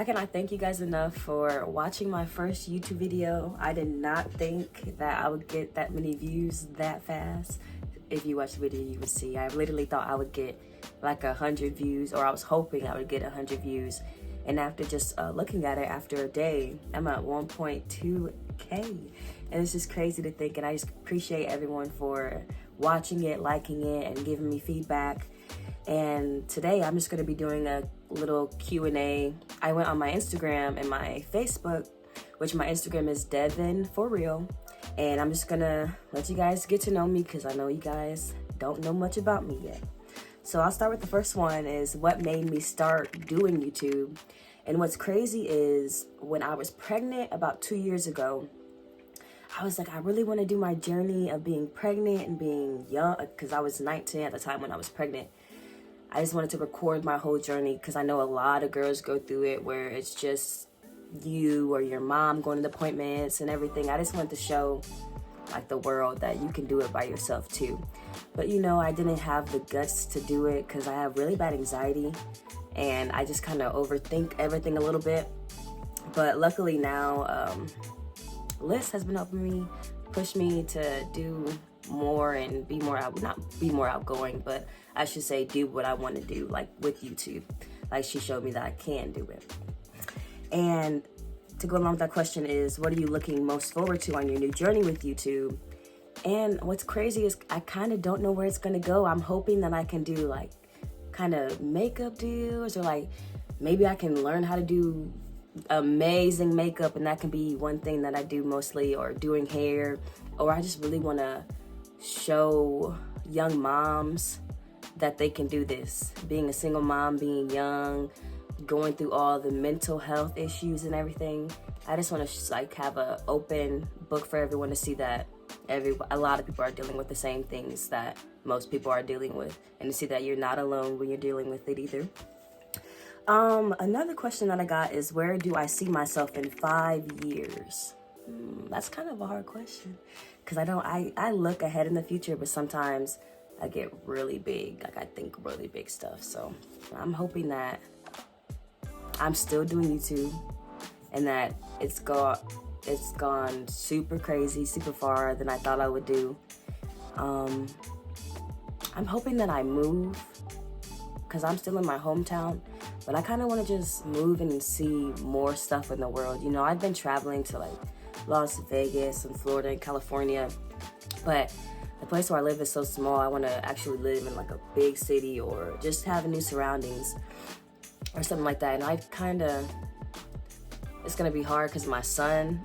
I cannot thank you guys enough for watching my first YouTube video. I did not think that I would get that many views that fast. If you watch the video, you would see. I literally thought I would get like 100 views, or I was hoping I would get 100 views. And after just looking at it after a day, I'm at 1.2K. And it's just crazy to think. And I just appreciate everyone for watching it, liking it, and giving me feedback. And today I'm just gonna be doing a little Q&A. I went on my Instagram and my Facebook, which my Instagram is Devyn FORREAL. And I'm just gonna let you guys get to know me because I know you guys don't know much about me yet. So I'll start with the first one, is what made me start doing YouTube. And what's crazy is when I was pregnant about 2 years ago, I was like, I really want to do my journey of being pregnant and being young, because I was 19 at the time when I was pregnant. I just wanted to record my whole journey because I know a lot of girls go through it where it's just you or your mom going to the appointments and everything. I just wanted to show like the world that you can do it by yourself too. But you know, I didn't have the guts to do it because I have really bad anxiety and I just kind of overthink everything a little bit. But luckily now, ALYSSA has been helping me, push me to do more and be more not be more outgoing, but I should say do what I want to do, like with YouTube. Like she showed me that I can do it. And to go along with that question is, what are you looking most forward to on your new journey with YouTube? And what's crazy is I kind of don't know where it's gonna go. I'm hoping that I can do like kind of makeup deals, or like maybe I can learn how to do amazing makeup, and that can be one thing that I do mostly, or doing hair. Or I just really want to show young moms that they can do this. Being a single mom, being young, going through all the mental health issues and everything. I just want to like have an open book for everyone to see that a lot of people are dealing with the same things that most people are dealing with, and to see that you're not alone when you're dealing with it either. Another question that I got is, where do I see myself in 5 years? That's kind of a hard question because I look ahead in the future, but sometimes I get really big, like I think really big stuff. So I'm hoping that I'm still doing YouTube and that it's gone super crazy, super far than I thought I would do. I'm hoping that I move because I'm still in my hometown, but I kind of want to just move and see more stuff in the world. You know, I've been traveling to like Las Vegas and Florida and California, but the place where I live is so small. I want to actually live in like a big city or just have new surroundings or something like that. And it's gonna be hard because my son,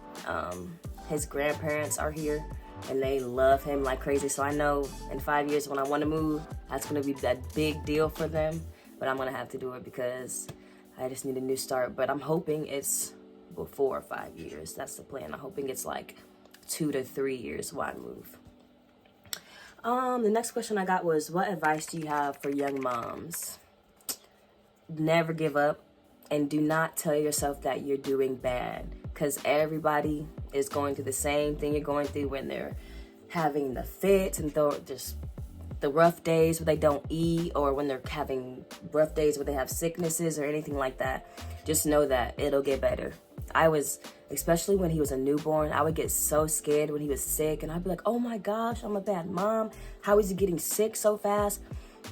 his grandparents are here and they love him like crazy. So I know in 5 years when I want to move, that's gonna be that big deal for them. But I'm gonna have to do it because I just need a new start. But I'm hoping it's before 5 years. That's the plan. I'm hoping it's like 2 to 3 years while I move. The next question I got was, what advice do you have for young moms? Never give up, and do not tell yourself that you're doing bad, because everybody is going through the same thing you're going through when they're having the fits and just the rough days where they don't eat, or when they're having rough days where they have sicknesses or anything like that. Just know that it'll get better. Especially when he was a newborn, I would get so scared when he was sick, and I'd be like, oh my gosh, I'm a bad mom. How is he getting sick so fast?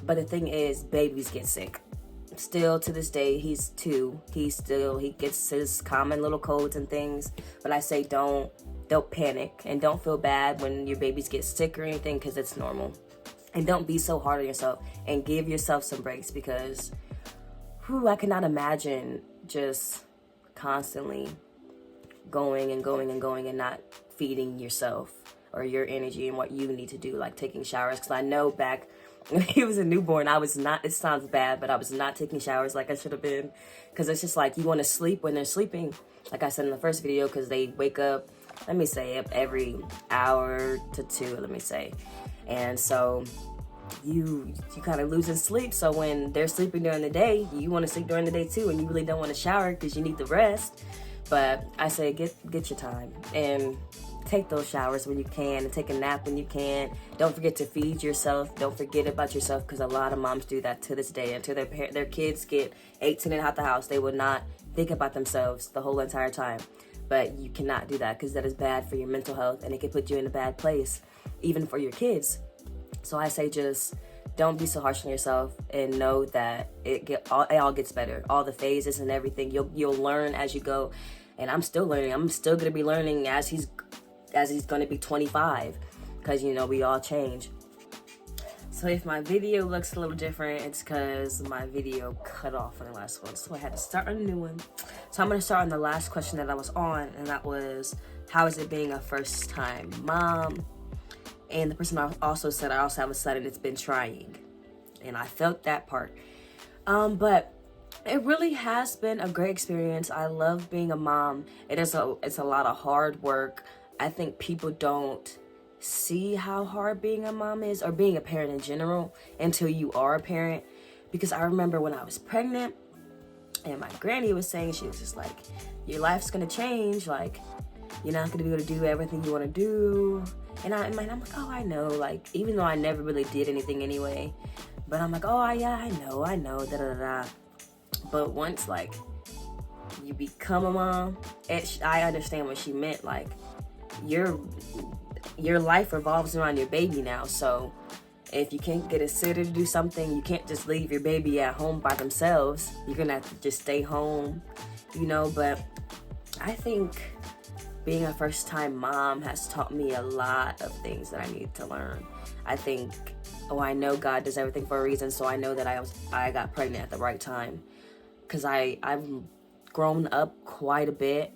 But the thing is, babies get sick. Still to this day, he's 2. He gets his common little colds and things. But I say don't panic, and don't feel bad when your babies get sick or anything, because it's normal. And don't be so hard on yourself, and give yourself some breaks, because I cannot imagine just constantly going and going and going and not feeding yourself or your energy and what you need to do, like taking showers. Because I know back when he was a newborn, I was not, it sounds bad, but I was not taking showers like I should have been, because it's just like you want to sleep when they're sleeping, like I said in the first video, because they wake up, let me say, up every hour to 2, let me say. And so you kind of losing sleep. So when they're sleeping during the day, you want to sleep during the day too, and you really don't want to shower because you need the rest. But I say get your time and take those showers when you can, and take a nap when you can. Don't forget to feed yourself. Don't forget about yourself, because a lot of moms do that to this day. Until their kids get 18 and out the house, they will not think about themselves the whole entire time. But you cannot do that because that is bad for your mental health and it can put you in a bad place, even for your kids. So I say just don't be so harsh on yourself and know that it all gets better. All the phases and everything, you'll learn as you go. And I'm still learning. I'm still gonna be learning as he's gonna be 25, because you know we all change. So if my video looks a little different, it's because my video cut off on the last one, so I had to start a new one. So I'm gonna start on the last question that I was on, and that was, how is it being a first-time mom? And the person also said, I also have a son and it's been trying. And I felt that part. But it really has been a great experience. I love being a mom. It's a lot of hard work. I think people don't see how hard being a mom is, or being a parent in general, until you are a parent. Because I remember when I was pregnant and my granny was saying, she was just like, your life's gonna change, like you're not gonna be able to do everything you want to do. And I'm like, oh, I know, like, even though I never really did anything anyway, but I'm like, oh yeah, I know, da da da. But once like you become a mom, I understand what she meant. Like your life revolves around your baby now. So if you can't get a sitter to do something, you can't just leave your baby at home by themselves. You're gonna have to just stay home, you know. But I think being a first-time mom has taught me a lot of things that I need to learn. I think, I know God does everything for a reason, so I know that I got pregnant at the right time, because I've grown up quite a bit,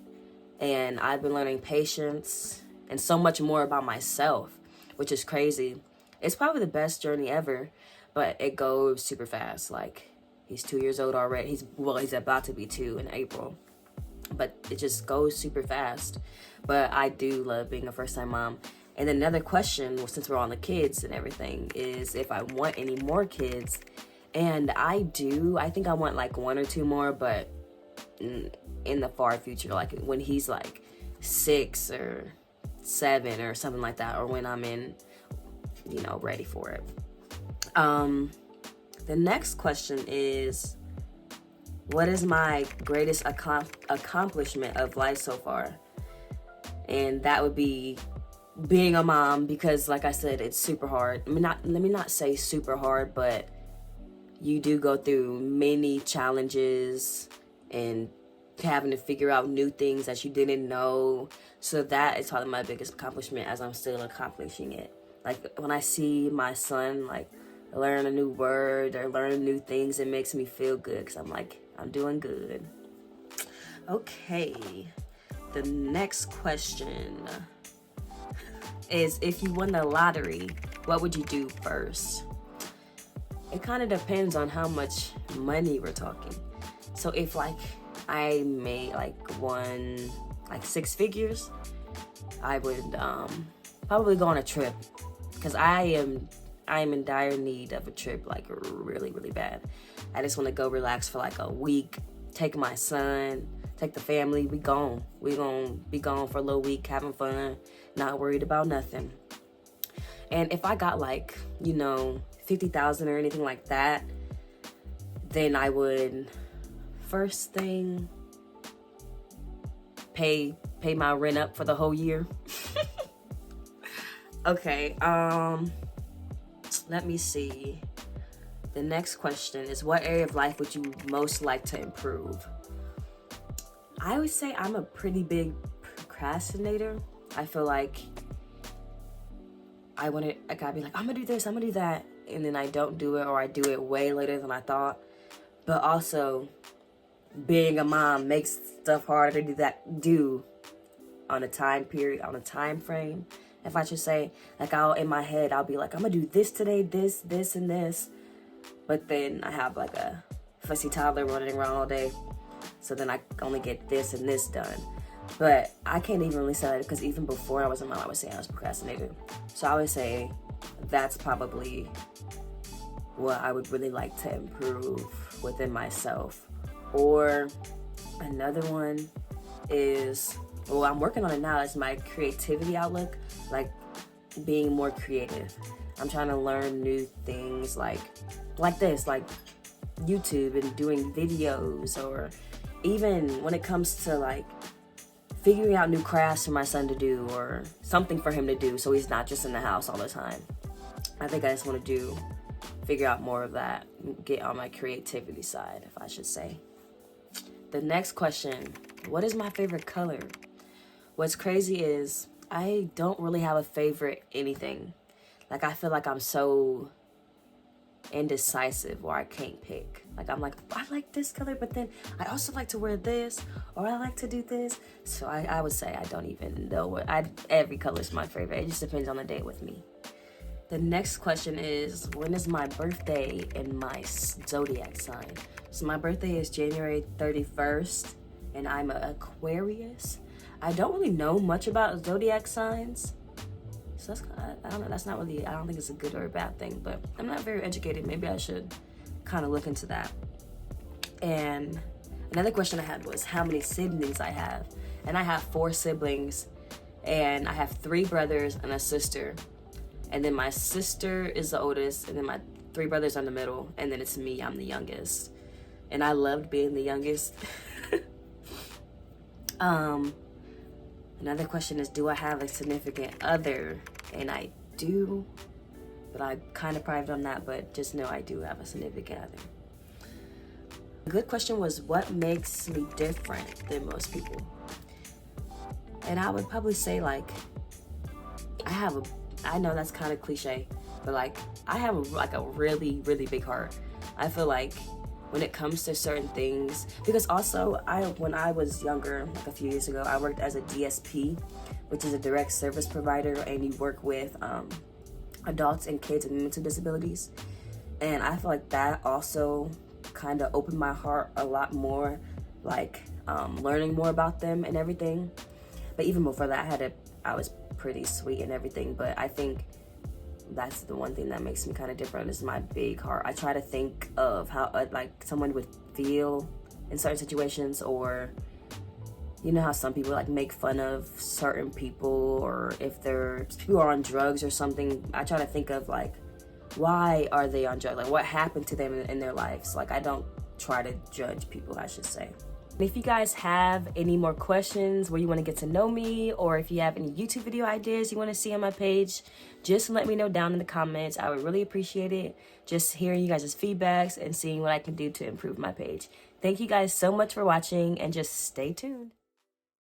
and I've been learning patience and so much more about myself, which is crazy. It's probably the best journey ever, but it goes super fast. Like, he's 2 years old already. He's about to be 2 in April. But it just goes super fast. But I do love being a first-time mom. And another question, since we're on the kids and everything, is if I want any more kids. And I do. I think I want like 1 or 2 more, but in the far future, like when he's like 6 or 7 or something like that, or when I'm ready for it. The next question is, what is my greatest accomplishment of life so far? And that would be being a mom, because like I said, it's super hard. Let me not say super hard, but you do go through many challenges and having to figure out new things that you didn't know. So that is probably my biggest accomplishment, as I'm still accomplishing it. Like when I see my son like learn a new word or learn new things, it makes me feel good, because I'm like, I'm doing good. Okay, the next question is, if you won the lottery, what would you do first? It kind of depends on how much money we're talking. So if like I made won 6 figures, I would probably go on a trip, because I am in dire need of a trip, like really, really bad. I just want to go relax for like a week, take my son, take the family. We gonna be gone for a little week, having fun, not worried about nothing. And if I got 50,000 or anything like that, then I would first thing pay my rent up for the whole year. Okay, let me see. The next question is, what area of life would you most like to improve? I would say I'm a pretty big procrastinator. I feel like I gotta be like, I'm gonna do this, I'm gonna do that, and then I don't do it, or I do it way later than I thought. But also, being a mom makes stuff harder to do on a time frame, if I should say. Like, in my head, I'll be like, I'm gonna do this today, this, and this. But then I have like a fussy toddler running around all day. So then I only get this and this done. But I can't even really say that, because even before I was a mom, I would say I was procrastinating. So I would say that's probably what I would really like to improve within myself. Or another one is, I'm working on it now, is my creativity outlook, like being more creative. I'm trying to learn new things like this, like YouTube, and doing videos, or even when it comes to like figuring out new crafts for my son to do or something for him to do so he's not just in the house all the time. I think I just want to figure out more of that, get on my creativity side, if I should say. The next question, what is my favorite color? What's crazy is I don't really have a favorite anything. Like, I feel like I'm so indecisive where I can't pick. Like, I'm like, I like this color, but then I also like to wear this, or I like to do this. So I would say I don't even know every color is my favorite. It just depends on the day with me. The next question is, when is my birthday and my zodiac sign? So my birthday is January 31st, and I'm an Aquarius. I don't really know much about zodiac signs. So I don't know, that's not really, I don't think it's a good or a bad thing, but I'm not very educated. Maybe I should kind of look into that. And another question I had was how many siblings I have. And I have 4 siblings, and I have 3 brothers and a sister. And then my sister is the oldest, and then my 3 brothers are in the middle, and then it's me, I'm the youngest. And I loved being the youngest. Another question is, do I have a significant other? And I do, but I'm kind of private on that, but just know I do have a significant other. A good question was, what makes me different than most people? And I would probably say, like, I know that's kind of cliche, but like, I have a really, really big heart. I feel like when it comes to certain things, because also when I was younger, like a few years ago, I worked as a DSP, which is a direct service provider, and you work with adults and kids with mental disabilities. And I feel like that also kind of opened my heart a lot more, like learning more about them and everything. But even before that, I was pretty sweet and everything, but I think that's the one thing that makes me kind of different is my big heart. I try to think of how like someone would feel in certain situations, or you know how some people like make fun of certain people, or if people are on drugs or something. I try to think of like, why are they on drugs? Like, what happened to them in their lives? Like, I don't try to judge people, I should say. If you guys have any more questions where you want to get to know me, or if you have any YouTube video ideas you want to see on my page, just let me know down in the comments. I would really appreciate it. Just hearing you guys' feedbacks and seeing what I can do to improve my page. Thank you guys so much for watching, and just stay tuned.